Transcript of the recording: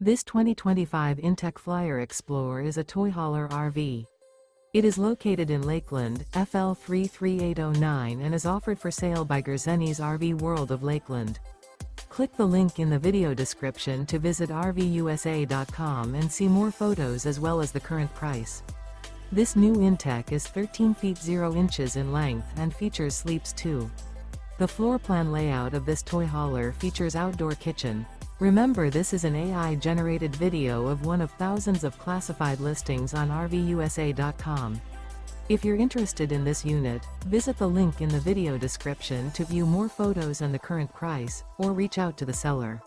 This 2025 inTech Flyer Explorer is a toy hauler RV. It is located in Lakeland, FL 33809 and is offered for sale by Gerzeny's RV World of Lakeland. Click the link in the video description to visit RVUSA.com and see more photos as well as the current price. This new inTech is 13 feet 0 inches in length and features sleeps 2. The floor plan layout of this toy hauler features outdoor kitchen. Remember, this is an AI-generated video of one of thousands of classified listings on RVUSA.com. If you're interested in this unit, visit the link in the video description to view more photos and the current price, or reach out to the seller.